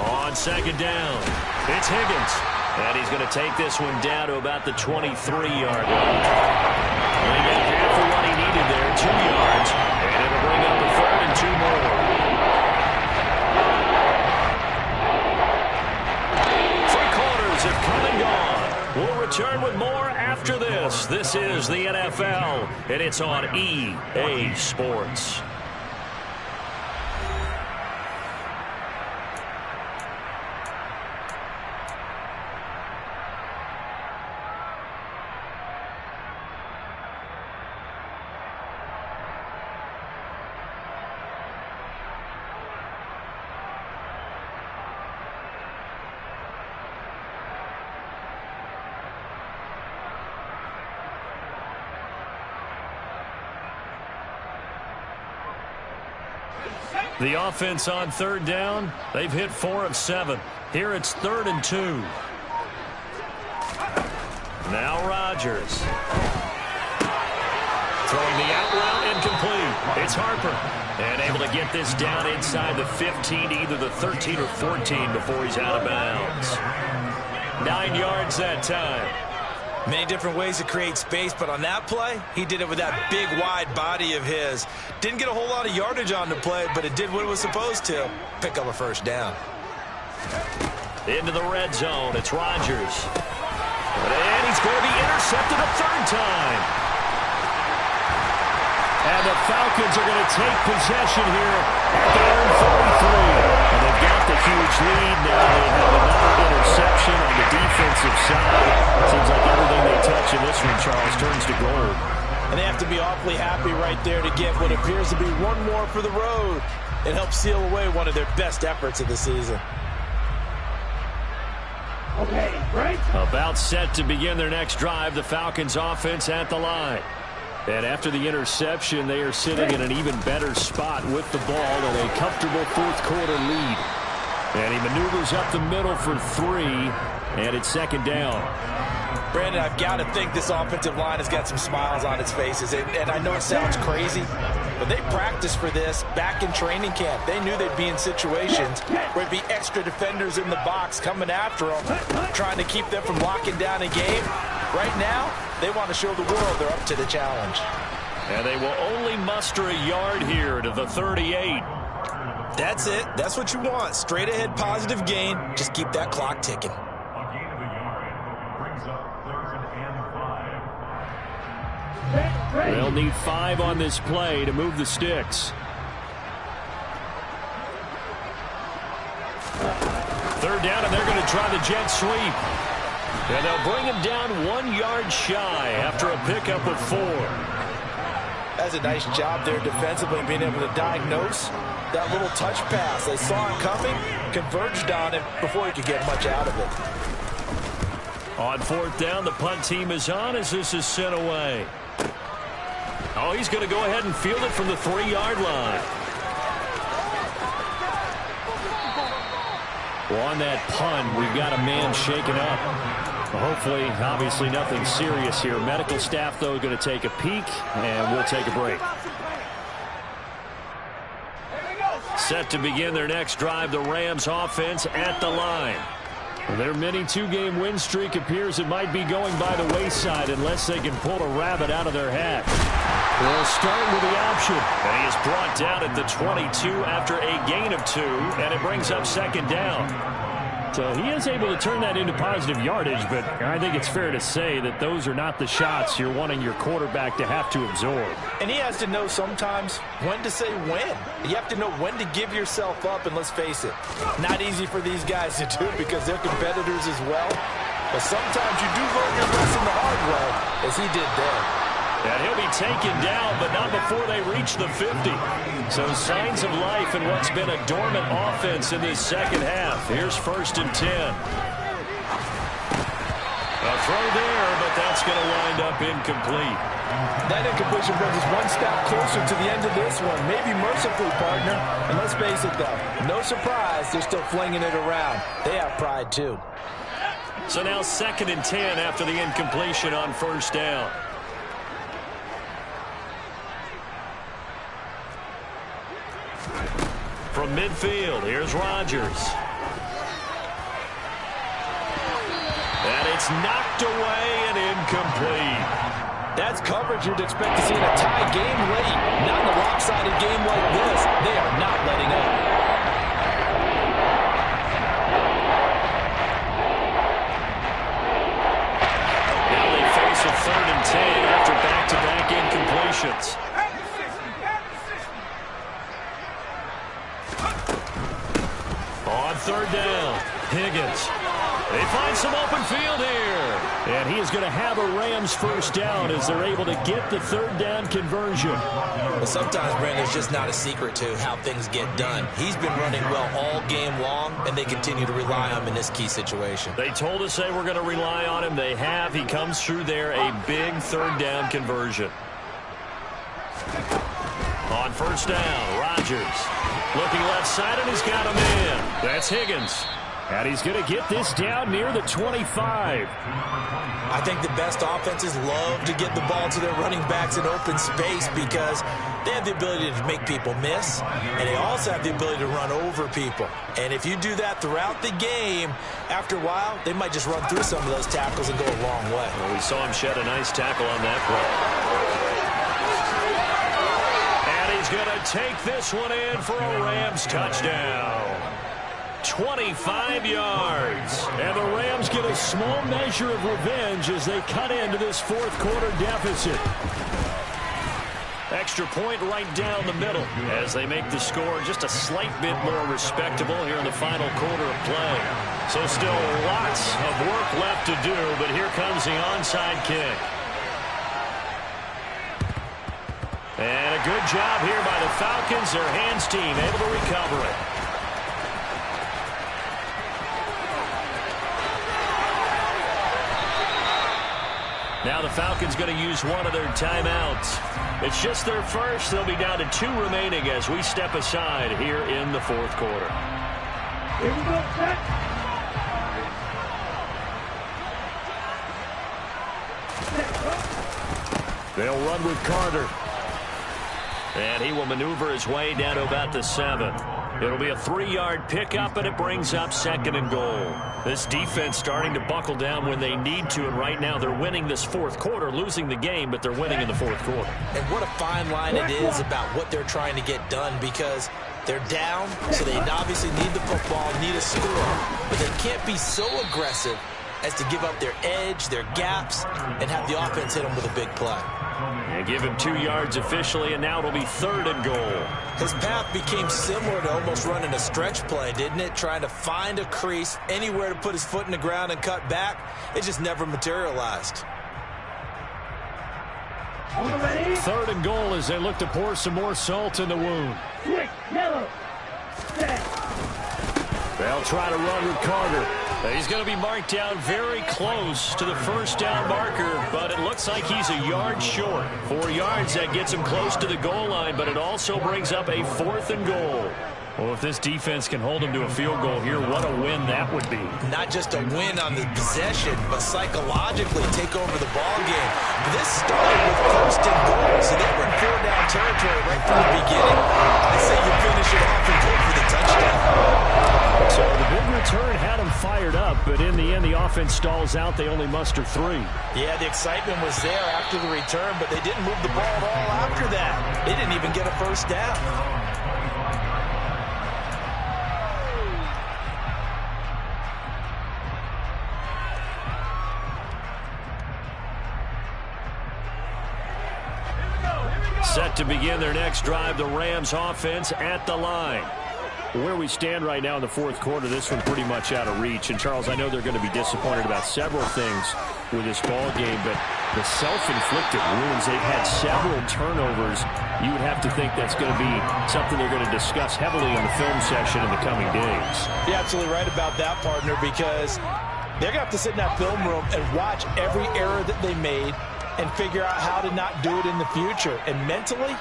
On 2nd down, it's Higgins. And he's going to take this one down to about the 23-yard line. He got half of what he needed there, 2 yards. And it'll bring up the 3rd and 2 more. Have come and gone. We'll return with more after this. This is the NFL, and it's on EA Sports. The offense on 3rd down, they've hit 4 of 7. Here it's 3rd and 2. Now Rodgers. Throwing the out route, incomplete. It's Harper. And able to get this down inside the 15, either the 13 or 14 before he's out of bounds. 9 yards that time. Many different ways to create space, but on that play, he did it with that big, wide body of his. Didn't get a whole lot of yardage on the play, but it did what it was supposed to. Pick up a first down. Into the red zone, it's Rodgers. And he's going to be intercepted a 3rd time. And the Falcons are going to take possession here at their own 43. And they've got the huge lead. Now they have another interception on the defensive side. Seems like everything they touch in this one, Charles, turns to gold. And they have to be awfully happy right there to get what appears to be one more for the road. It helps seal away one of their best efforts of the season. Okay, right. About set to begin their next drive, the Falcons offense at the line. And after the interception, they are sitting in an even better spot with the ball and a comfortable 4th quarter lead. And he maneuvers up the middle for 3, and it's 2nd down. Brandon, I've got to think this offensive line has got some smiles on its faces. And I know it sounds crazy, but they practiced for this back in training camp. They knew they'd be in situations where there'd be extra defenders in the box coming after them, trying to keep them from locking down a game. Right now, they want to show the world they're up to the challenge. And they will only muster a yard here to the 38. That's it. That's what you want. Straight ahead positive gain. Just keep that clock ticking. A gain of a yard brings up 3rd and 5. They'll need 5 on this play to move the sticks. 3rd down, and they're going to try the jet sweep. And they'll bring him down 1 yard shy after a pickup of 4. That's a nice job there defensively, being able to diagnose that little touch pass. They saw it coming, converged on it before he could get much out of it. On 4th down, the punt team is on as this is sent away. Oh, he's going to go ahead and field it from the 3-yard line. Well, on that punt, we've got a man shaken up. Hopefully, obviously nothing serious here. Medical staff, though, going to take a peek, and we'll take a break. Set to begin their next drive, the Rams offense at the line. Their mini 2-game win streak appears it might be going by the wayside unless they can pull a rabbit out of their hat. They'll start with the option. And he is brought down at the 22 after a gain of 2, and it brings up 2nd down. So he is able to turn that into positive yardage, but I think it's fair to say that those are not the shots you're wanting your quarterback to have to absorb. And he has to know sometimes when to say when. You have to know when to give yourself up, and let's face it, not easy for these guys to do because they're competitors as well. But sometimes you do learn your lesson the hard way, as he did there. And he'll be taken down, but not before they reach the 50. So signs of life in what's been a dormant offense in this second half. Here's 1st and 10. A throw there, but that's going to wind up incomplete. That incompletion brings us one step closer to the end of this one. Maybe mercifully, partner. And let's face it, though, no surprise, they're still flinging it around. They have pride, too. So now 2nd and 10 after the incompletion on 1st down. From midfield, here's Rodgers. And it's knocked away and incomplete. That's coverage you'd expect to see in a tie game late. Not in a lopsided game like this. They are not letting up. Now they face a 3rd and 10 after back-to-back incompletions. On 3rd down, Higgins. They find some open field here. And he is going to have a Rams 1st down as they're able to get the 3rd down conversion. Well, sometimes, Brandon, it's just not a secret to how things get done. He's been running well all game long, and they continue to rely on him in this key situation. They told us they were going to rely on him. They have. He comes through there, a big 3rd down conversion. On 1st down, Rodgers. Looking left side, and he's got a man. That's Higgins. And he's going to get this down near the 25. I think the best offenses love to get the ball to their running backs in open space because they have the ability to make people miss, and they also have the ability to run over people. And if you do that throughout the game, after a while, they might just run through some of those tackles and go a long way. Well, we saw him shed a nice tackle on that play. And he's going to take this one in for a Rams touchdown. 25 yards. And the Rams get a small measure of revenge as they cut into this 4th quarter deficit. Extra point right down the middle as they make the score just a slight bit more respectable here in the final quarter of play. So still lots of work left to do, but here comes the onside kick. And a good job here by the Falcons. Their hands team able to recover it. Now the Falcons going to use one of their timeouts. It's just their first. They'll be down to 2 remaining as we step aside here in the 4th quarter. Here we go, set. They'll run with Carter. And he will maneuver his way down to about the 7. It'll be a 3-yard pickup, and it brings up 2nd and goal. This defense starting to buckle down when they need to, and right now they're winning this fourth quarter, losing the game, but they're winning in the fourth quarter. And what a fine line it is about what they're trying to get done, because they're down, so they obviously need the football, need a score, but they can't be so aggressive as to give up their edge, their gaps, and have the offense hit them with a big play. And give him 2 yards officially, and now it'll be 3rd and goal. His path became similar to almost running a stretch play, didn't it? Trying to find a crease, anywhere to put his foot in the ground and cut back. It just never materialized. 3rd and goal as they look to pour some more salt in the wound. Quick, yellow. Set. They'll try to run with Carter. He's going to be marked down very close to the first down marker, but it looks like he's a yard short. 4 yards, that gets him close to the goal line, but it also brings up a 4th and goal. Well, if this defense can hold him to a field goal here, what a win that would be. Not just a win on the possession, but psychologically take over the ball game. This started with 1st and goal, so they were in 4-down territory right from the beginning. I say you finish it off and go for the touchdown. So the big return had them fired up, but in the end, the offense stalls out. They only muster 3. Yeah, the excitement was there after the return, but they didn't move the ball at all after that. They didn't even get a first down. Set to begin their next drive, the Rams offense at the line. Where we stand right now in the fourth quarter, this one pretty much out of reach. And, Charles, I know they're going to be disappointed about several things with this ball game, but the self-inflicted wounds, they've had several turnovers. You would have to think that's going to be something they're going to discuss heavily in the film session in the coming days. You're absolutely right about that, partner, because they're going to have to sit in that film room and watch every error that they made and figure out how to not do it in the future. And mentally,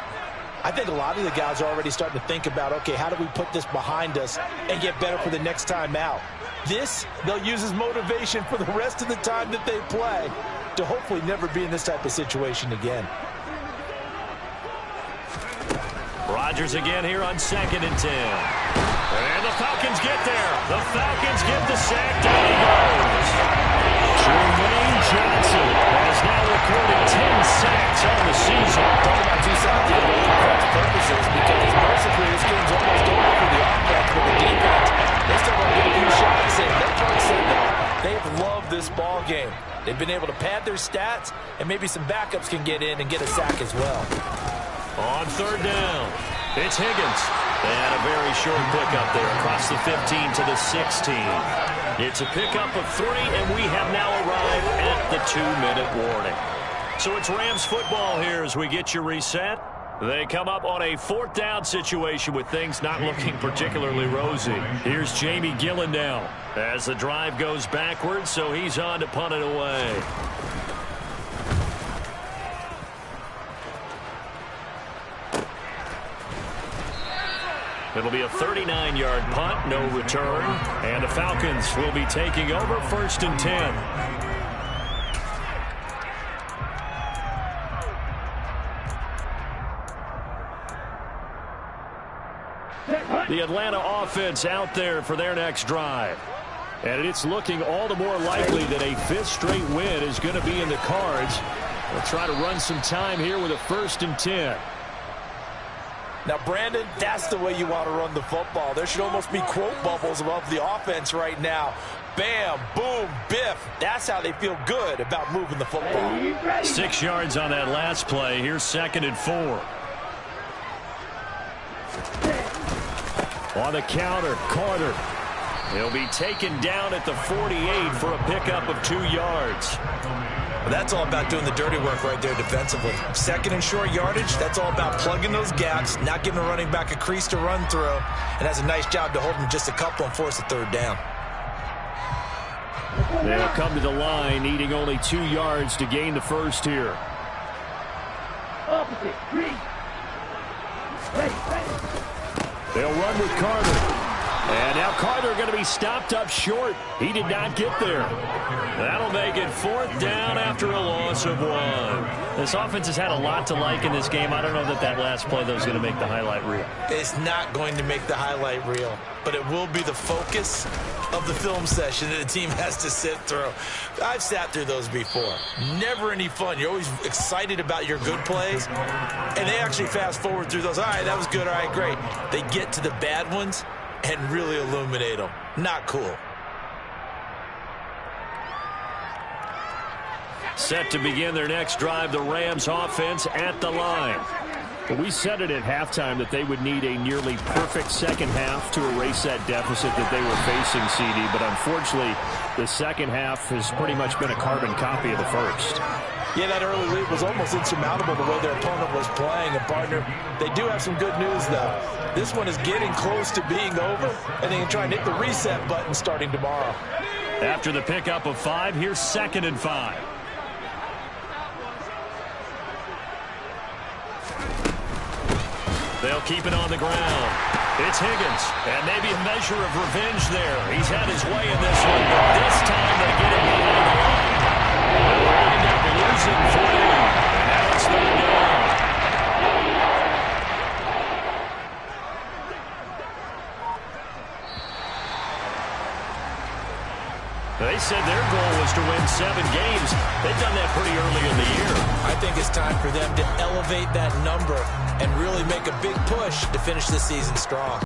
I think a lot of the guys are already starting to think about, okay, how do we put this behind us and get better for the next time out? This, they'll use as motivation for the rest of the time that they play to hopefully never be in this type of situation again. Rodgers again here on 2nd and 10. And the Falcons get there. The Falcons get the sack. Down he goes. Jermaine Johnson has now recorded 10 sacks on the season. Talk about 2 sacks for defense purposes, because mercifully this game's almost over for the offense, but the defense, they still want to get a few shots in. That folks said that they've loved this ball game. They've been able to pad their stats, and maybe some backups can get in and get a sack as well. On 3rd down, it's Higgins. They had a very short pickup there across the 15 to the 16. It's a pickup of 3, and we have now arrived at the 2-minute warning. So it's Rams football here as we get you reset. They come up on a 4th down situation with things not looking particularly rosy. Here's Jamie Gillen now as the drive goes backwards, so he's on to punt it away. It'll be a 39-yard punt, no return, and the Falcons will be taking over 1st and 10. The Atlanta offense out there for their next drive. And it's looking all the more likely that a 5th straight win is going to be in the cards. They'll try to run some time here with a 1st and 10. Now, Brandon, that's the way you want to run the football. There should almost be quote bubbles above the offense right now. Bam, boom, biff. That's how they feel good about moving the football. 6 yards on that last play. Here's 2nd and 4. On the counter, Carter. He'll be taken down at the 48 for a pickup of 2 yards. Well, that's all about doing the dirty work right there defensively. 2nd and short yardage, that's all about plugging those gaps, not giving a running back a crease to run through, and has a nice job to hold him just a couple and force a 3rd down. They'll come to the line, needing only 2 yards to gain the 1st here. Opposite, green. Ready. They'll run with Carter. And now Carter going to be stopped up short. He did not get there. That'll make it 4th down after a loss of 1. This offense has had a lot to like in this game. I don't know that last play, though, is going to make the highlight reel. It's not going to make the highlight reel, but it will be the focus of the film session that the team has to sit through. I've sat through those before. Never any fun. You're always excited about your good plays, and they actually fast forward through those. All right, that was good. All right, great. They get to the bad ones and really illuminate them. Not cool. Set to begin their next drive, the Rams offense at the line. Well, we said it at halftime that they would need a nearly perfect second half to erase that deficit that they were facing, CD. But unfortunately, the second half has pretty much been a carbon copy of the first. Yeah, that early lead was almost insurmountable the way their opponent was playing. And, partner, they do have some good news, though. This one is getting close to being over, and they can try and hit the reset button starting tomorrow. After the pickup of 5, here's 2nd and 5. They'll keep it on the ground. It's Higgins, and maybe a measure of revenge there. He's had his way in this one, but this time they get it behind the line. They'll wind up losing 3, and now it's 3rd down. They said their goal was to win 7 games. They've done that pretty early in the year. I think it's time for them to elevate that number and really make a big push to finish the season strong.